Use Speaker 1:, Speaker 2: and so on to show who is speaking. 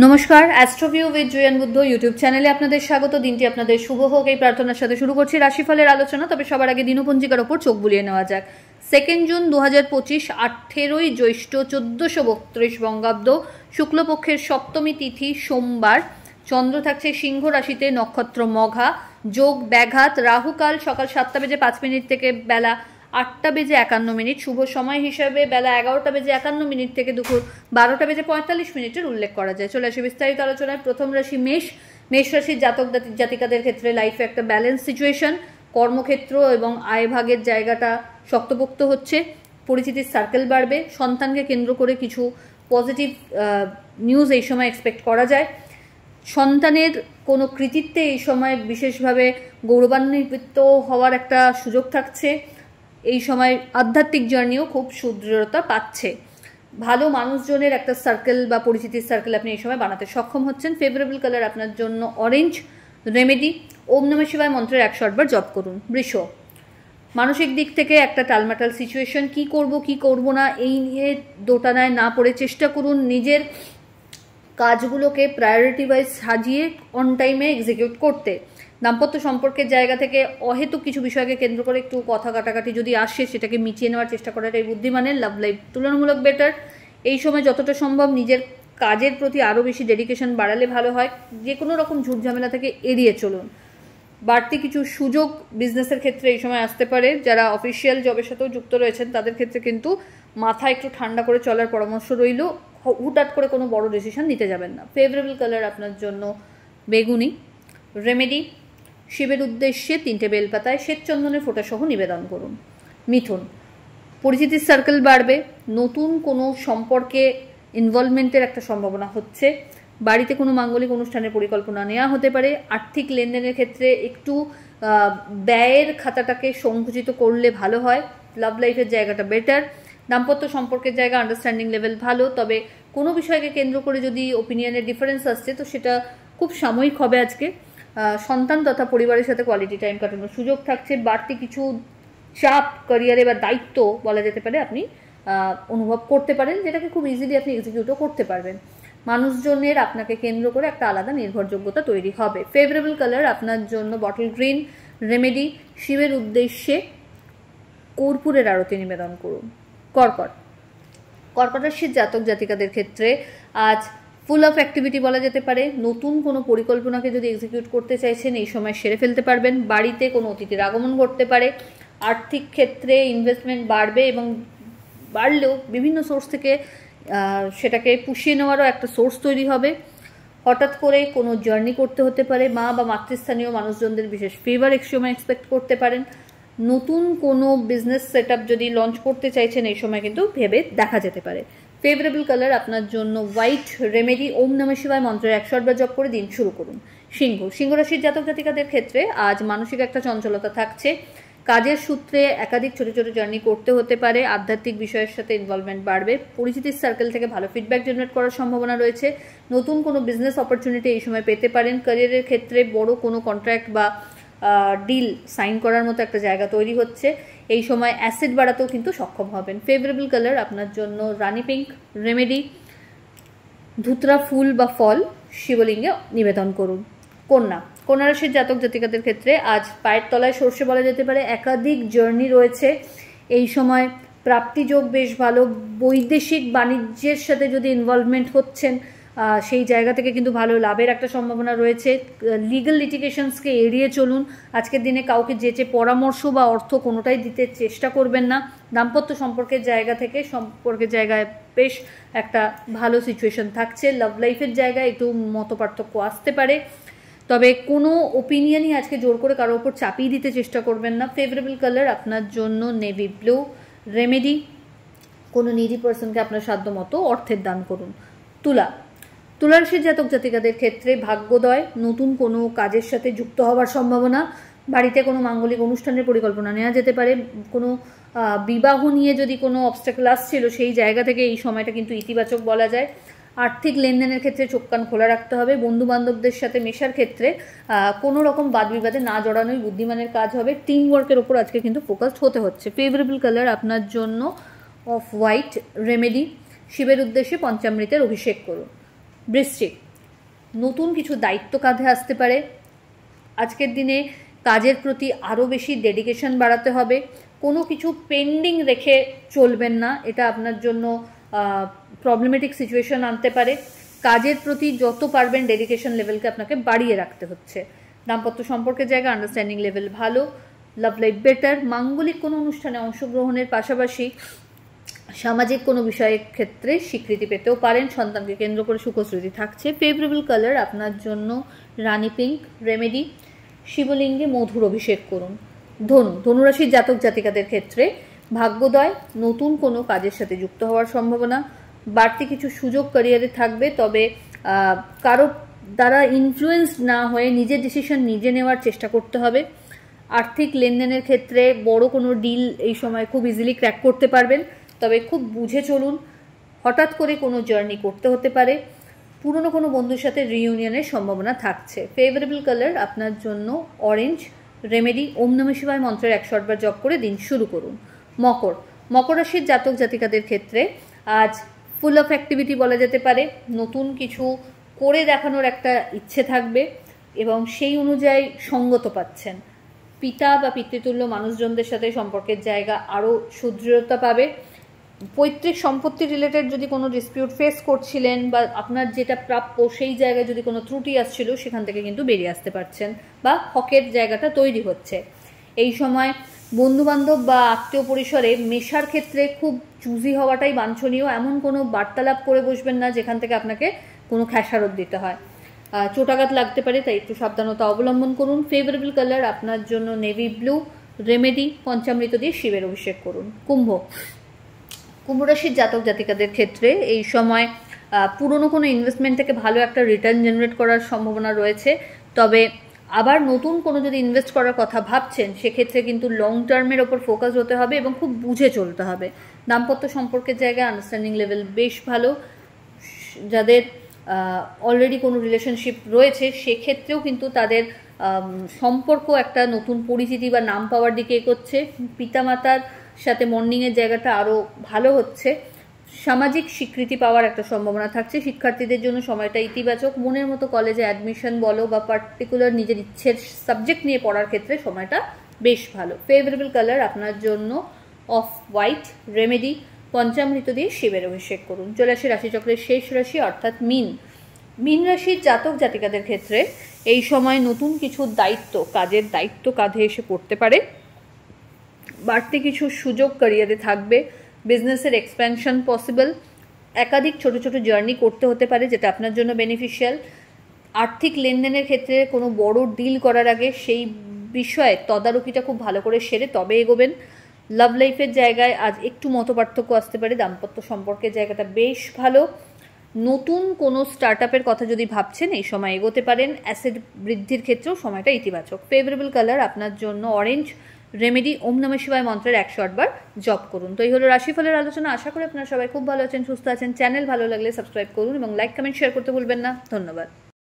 Speaker 1: নমস্কার, অ্যাস্ট্রোভিউ with জুয়েন Buddha YouTube চ্যানেলে আপনাদের স্বাগত। দিনটি আপনাদের শুভ হোক এই প্রার্থনার সাথে শুরু করছি রাশিফলের আলোচনা। তবে সবার আগে দিনপঞ্জিকার ওপর চোখ বুলিয়ে নেওয়া যাক। 2 জুন 2025, 18ই জ্যৈষ্ঠ, 1432 বঙ্গাব্দ, শুক্লপক্ষের সপ্তমী তিথি, সোমবার। চন্দ্র থাকছে সিংহ রাশিতে, নক্ষত্র মঘা, যোগ ব্যাঘাত, রাহুকাল সকাল 7:05 থেকে বেলা 8:51। শুভ সময় হিসাবে বেলা 11:51 থেকে দুপুর 12:45 উল্লেখ করা যায়। চলে আসে বিস্তারিত আলোচনায়। প্রথম রাশি মেষ। মেষ রাশির জাতক জাতিকাদের ক্ষেত্রে লাইফে একটা ব্যালেন্স সিচুয়েশন। কর্মক্ষেত্র এবং আয় ভাগের জায়গাটা শক্তপোক্ত হচ্ছে, পরিচিতির সার্কেল বাড়বে, সন্তানকে কেন্দ্র করে কিছু পজিটিভ নিউজ এই সময় এক্সপেক্ট করা যায়। সন্তানের কোনো কৃতিত্বে এই সময় বিশেষভাবে গৌরবান্বিত হওয়ার একটা সুযোগ থাকছে। এই সময় আধ্যাত্মিক জার্নিও খুব সুদৃঢ়তা পাচ্ছে। ভালো মানুষজনের একটা সার্কেল বা পরিচিতির সার্কেল আপনি এই সময় বানাতে সক্ষম হচ্ছেন। ফেভারেবল কালার আপনার জন্য অরেঞ্জ। রেমেডি, ওম নমঃ শিবায় মন্ত্রের 108 বার জপ করুন। বৃষ, মানসিক দিক থেকে একটা টালমাটাল সিচুয়েশন। কি করব কি করব না এই নিয়ে দোটানায় না পড়ে চেষ্টা করুন নিজের কাজগুলোকে প্রায়োরিটি ওয়াইজ সাজিয়ে অন টাইমে এক্সিকিউট করতে। দাম্পত্য সম্পর্কের জায়গা থেকে অহেতুক কিছু বিষয়কে কেন্দ্র করে একটু কথা কাটাকাটি যদি আসে সেটাকে মিটিয়ে নেওয়ার চেষ্টা করাটাই বুদ্ধিমানের। লাভ লাইফ তুলনামূলক বেটার। এই সময় যতটা সম্ভব নিজের কাজের প্রতি আরও বেশি ডেডিকেশন বাড়ালে ভালো হয়। যে কোনো রকম ঝুটঝামেলা থেকে এড়িয়ে চলুন। বাড়তি কিছু সুযোগ বিজনেসের ক্ষেত্রে এই সময় আসতে পারে। যারা অফিসিয়াল জবের সাথেও যুক্ত রয়েছেন তাদের ক্ষেত্রে কিন্তু মাথা একটু ঠান্ডা করে চলার পরামর্শ রইল। হুটহাট করে কোনো বড় ডিসিশন নিতে যাবেন না। ফেভারেবল কালার আপনার জন্য বেগুনি। রেমেডি, শিবের উদ্দেশ্যে 3টে বেলপাতায় শ্বেতচন্দনের ফোঁটাসহ নিবেদন করুন। মিথুন, পরিচিতির সার্কেল বাড়বে, নতুন কোনো সম্পর্কে ইনভলভমেন্টের একটা সম্ভাবনা হচ্ছে। বাড়িতে কোনো মাঙ্গলিক অনুষ্ঠানের পরিকল্পনা নেওয়া হতে পারে। আর্থিক লেনদেনের ক্ষেত্রে একটু ব্যয়ের খাতাটাকে সংকুচিত করলে ভালো হয়। লাভ লাইফের জায়গাটা বেটার। দাম্পত্য সম্পর্কের জায়গা আন্ডারস্ট্যান্ডিং লেভেল ভালো, তবে কোনো বিষয়কে কেন্দ্র করে যদি ওপিনিয়নের ডিফারেন্স আসছে তো সেটা খুব সাময়িক হবে আজকে। সন্তান তথা পরিবারের সাথে কোয়ালিটি টাইম কাটানোর সুযোগ থাকছে। বাড়তি কিছু চাপ ক্যারিয়ারে বা দায়িত্ব বলা যেতে পারে আপনি অনুভব করতে পারেন, যেটাকে খুব ইজিলি আপনি এক্সিকিউটও করতে পারবেন। মানুষজনের আপনাকে কেন্দ্র করে একটা আলাদা নির্ভরযোগ্যতা তৈরি হবে। ফেভারেবল কালার আপনার জন্য বটল গ্রিন। রেমেডি, শিবের উদ্দেশ্যে কর্পূরের আরতি নিবেদন করুন। কর্কট, কর্কট রাশির জাতক জাতিকাদের ক্ষেত্রে আজ ফুল অফ অ্যাক্টিভিটি বলা যেতে পারে। নতুন কোনো পরিকল্পনাকে যদি এক্সিকিউট করতে চাইছেন এই সময় সেরে ফেলতে পারবেন। বাড়িতে কোনো অতিথির আগমন ঘটতে পারে। আর্থিক ক্ষেত্রে ইনভেস্টমেন্ট বাড়বে এবং বাড়লেও বিভিন্ন সোর্স থেকে সেটাকে পুষিয়ে নেওয়ারও একটা সোর্স তৈরি হবে। হঠাৎ করে কোনো জার্নি করতে হতে পারে। মা বা মাতৃস্থানীয় মানুষজনদের বিশেষ ফেভার এক সময় এক্সপেক্ট করতে পারেন। নতুন কোনো বিজনেস সেট আপ যদি লঞ্চ করতে চাইছেন এই সময় কিন্তু ভেবে দেখা যেতে পারে। ফেভারেবল কালার আপনার জন্য হোয়াইট। রেমেডি, ওম নমঃ শিবায় মন্ত্রের 108 বার জপ করে দিন শুরু করুন। সিংহ, সিংহ রাশির জাতক জাতিকাদের ক্ষেত্রে আজ মানসিক একটা চঞ্চলতা থাকছে। কাজের সূত্রে একাধিক ছোট ছোট জার্নি করতে হতে পারে। আধ্যাত্মিক বিষয়ের সাথে ইনভলভমেন্ট বাড়বে। পরিচিতির সার্কেল থেকে ভালো ফিডব্যাক জেনারেট করার সম্ভাবনা রয়েছে। নতুন কোনো বিজনেস অপরচুনিটি এই সময় পেতে পারেন। ক্যারিয়ারের ক্ষেত্রে বড় কোনো কন্ট্রাক্ট বা ডিল সাইন করার মতো একটা জায়গা তৈরি হচ্ছে। এই সময় অ্যাসেট বাড়াতেও কিন্তু সক্ষম হবেন। ফেভারেবল কালার আপনার জন্য রানি পিঙ্ক। রেমেডি, ধুতরা ফুল বা ফল শিবলিঙ্গে নিবেদন করুন। কন্যা, কন্যা রাশির জাতক জাতিকাদের ক্ষেত্রে আজ পায়ের তলায় সর্ষে বলা যেতে পারে। একাধিক জার্নি রয়েছে এই সময়। প্রাপ্তিযোগ বেশ ভালো। বৈদেশিক বাণিজ্যের সাথে যদি ইনভলভমেন্ট হচ্ছেন সেই জায়গা থেকে কিন্তু ভালো লাভের একটা সম্ভাবনা রয়েছে। লিগ্যাল লিটিগেশনসকে এড়িয়ে চলুন। আজকের দিনে কাউকে যেচে পরামর্শ বা অর্থ কোনোটাই দিতে চেষ্টা করবেন না। দাম্পত্য সম্পর্কের জায়গা থেকে সম্পর্কের জায়গায় বেশ একটা ভালো সিচুয়েশন থাকছে। লাভ লাইফের জায়গায় একটু মতপার্থক্য আসতে পারে, তবে কোনো ওপিনিয়নই আজকে জোর করে কারোর ওপর চাপিয়ে দিতে চেষ্টা করবেন না। ফেভারেবল কালার আপনার জন্য নেভি ব্লু। রেমেডি, কোনো নিডি পার্সনকে আপনার সাধ্য মতো অর্থের দান করুন। তুলা, তুলা রাশির জাতক জাতিকাদের ক্ষেত্রে ভাগ্যোদয়। নতুন কোনো কাজের সাথে যুক্ত হওয়ার সম্ভাবনা। বাড়িতে কোনো মাঙ্গলিক অনুষ্ঠানের পরিকল্পনা নেওয়া যেতে পারে। কোনো বিবাহ নিয়ে যদি কোনো অবস্ট্যাকল আসছিল সেই জায়গা থেকে এই সময়টা কিন্তু ইতিবাচক বলা যায়। আর্থিক লেনদেনের ক্ষেত্রে চোখ কান খোলা রাখতে হবে। বন্ধু বান্ধবদের সাথে মেশার ক্ষেত্রে কোনো রকম বাদ বিবাদে না জড়ানোই বুদ্ধিমানের কাজ হবে। টিম ওয়ার্কের ওপর আজকে কিন্তু ফোকাসড হতে হচ্ছে। ফেভারেবল কালার আপনার জন্য অফ হোয়াইট। রেমেডি, শিবের উদ্দেশ্যে পঞ্চামৃতের অভিষেক করুন। বৃশ্চিক, নতুন কিছু দায়িত্ব কাঁধে আসতে পারে। আজকের দিনে কাজের প্রতি আরও বেশি ডেডিকেশন বাড়াতে হবে। কোনো কিছু পেন্ডিং রেখে চলবেন না, এটা আপনার জন্য প্রবলেমেটিক সিচুয়েশন আনতে পারে। কাজের প্রতি যত পারবেন ডেডিকেশন লেভেলকে আপনাকে বাড়িয়ে রাখতে হচ্ছে। দাম্পত্য সম্পর্কের জায়গা আন্ডারস্ট্যান্ডিং লেভেল ভালো, লাভ লাইফ বেটার। মাঙ্গলিক কোনো অনুষ্ঠানে অংশগ্রহণের পাশাপাশি সামাজিক কোনো বিষয়ের ক্ষেত্রে স্বীকৃতি পেতেও পারেন। সন্তানকে কেন্দ্র করে সুখস্মৃতি থাকছে। ফেভারেবল কালার আপনার জন্য রানী পিঙ্ক। রেমেডি শিবলিঙ্গে মধুর অভিষেক করুন। ধনুরাশির জাতক জাতিকাদের ক্ষেত্রে ভাগ্যোদয়, নতুন কোনো কাজের সাথে যুক্ত হওয়ার সম্ভাবনা, বাড়তি কিছু সুযোগ ক্যারিয়ারে থাকবে, তবে কারো দ্বারা ইনফ্লুয়েন্স না হয়ে নিজের ডিসিশন নিজে নেওয়ার চেষ্টা করতে হবে। আর্থিক লেনদেনের ক্ষেত্রে বড় কোনো ডিল এই সময় খুব ইজিলি ক্র্যাক করতে পারবেন, তবে খুব বুঝে চলুন। হঠাৎ করে কোনো জার্নি করতে হতে পারে। পুরনো কোনো বন্ধুর সাথে রিইউনিয়নের সম্ভাবনা থাকছে। ফেভারেবল কালার আপনার জন্য অরেঞ্জ। রেমেডি ওম নমঃ শিবায় মন্ত্রের 108 বার জপ করে দিন শুরু করুন। মকর রাশির জাতক জাতিকাদের ক্ষেত্রে আজ ফুল অফ অ্যাক্টিভিটি বলা যেতে পারে। নতুন কিছু করে দেখানোর একটা ইচ্ছে থাকবে এবং সেই অনুযায়ী সঙ্গত পাচ্ছেন। পিতা বা পিতৃতুল্য মানুষজনদের সাথে সম্পর্কের জায়গা আরও সুদৃঢ়তা পাবে। পৈতৃক সম্পত্তি রিলেটেড যদি কোনো ডিসপিউট ফেস করছিলেন বা আপনার যেটা প্রাপ্য সেই জায়গায় যদি কোনো ত্রুটি আসছিল, সেখান থেকে কিন্তু বেরিয়ে আসতে পারছেন বা হকের জায়গাটা তৈরি হচ্ছে। এই সময় বন্ধুবান্ধব বা আত্মীয় পরিসরে মেশার ক্ষেত্রে খুব চুজি হওয়াটাই বাঞ্ছনীয়। এমন কোনো বার্তালাপ করে বসবেন না যেখান থেকে আপনাকে কোনো খেসারত দিতে হয়। চোটাঘাত লাগতে পারে, তাই একটু সাবধানতা অবলম্বন করুন। ফেভারেবল কালার আপনার জন্য নেভি ব্লু। রেমেডি পঞ্চামৃত দিয়ে শিবের অভিষেক করুন। কুম্ভ রাশির জাতক জাতিকাদের ক্ষেত্রে এই সময় পুরনো কোনো ইনভেস্টমেন্ট থেকে ভালো একটা রিটার্ন জেনারেট করার সম্ভাবনা রয়েছে, তবে আবার নতুন কোনো যদি ইনভেস্ট করার কথা ভাবছেন সেক্ষেত্রে কিন্তু লং টার্মের ওপর ফোকাস হতে হবে এবং খুব বুঝে চলতে হবে। দাম্পত্য সম্পর্কের জায়গায় আন্ডারস্ট্যান্ডিং লেভেল বেশ ভালো। যাদের অলরেডি কোনো রিলেশনশিপ রয়েছে সেক্ষেত্রেও কিন্তু তাদের সম্পর্ক একটা নতুন পরিচিতি বা নাম পাওয়ার দিকে এগোচ্ছে। পিতামাতার সাথে মর্নিংয়ের জায়গাটা আরও ভালো হচ্ছে। সামাজিক স্বীকৃতি পাওয়ার একটা সম্ভাবনা থাকছে। শিক্ষার্থীদের জন্য সময়টা ইতিবাচক। মনের মতো কলেজে অ্যাডমিশন বলো বা পার্টিকুলার নিজের ইচ্ছের সাবজেক্ট নিয়ে পড়ার ক্ষেত্রে সময়টা বেশ ভালো। ফেভারেবল কালার আপনার জন্য অফ হোয়াইট। রেমেডি পঞ্চামৃত দিয়ে শিবের অভিষেক করুন। চলে আসে রাশিচক্রের শেষ রাশি অর্থাৎ মীন রাশির জাতক জাতিকাদের ক্ষেত্রে এই সময় নতুন কিছু কাজের দায়িত্ব কাঁধে এসে পড়তে পারে। বাড়তি কিছু সুযোগ ক্যারিয়ারে থাকবে। বিজনেসের এক্সপ্যানশন পসিবল। একাধিক ছোট ছোট জার্নি করতে হতে পারে যেটা আপনার জন্য বেনিফিশিয়াল। আর্থিক লেনদেনের ক্ষেত্রে কোনো বড় ডিল করার আগে সেই বিষয়ে তদারকিটা খুব ভালো করে সেরে তবে এগোবেন। লাভ লাইফের জায়গায় আজ একটু মতপার্থক্য আসতে পারে। দাম্পত্য সম্পর্কের জায়গাটা বেশ ভালো। নতুন কোনো স্টার্টআপের কথা যদি ভাবছেন এই সময় এগোতে পারেন। অ্যাসেট বৃদ্ধির ক্ষেত্রেও সময়টা ইতিবাচক। ফেভারেবল কালার আপনার জন্য অরেঞ্জ। রেমেডি ওম নমঃ শিবায় মন্ত্রের 108 বার জপ করুন। তো এই হলো রাশিফলের আলোচনা। আশা করি আপনারা সবাই খুব ভালো আছেন, সুস্থ আছেন। চ্যানেল ভালো লাগলে সাবস্ক্রাইব করুন এবং লাইক কমেন্ট শেয়ার করতে ভুলবেন না। ধন্যবাদ।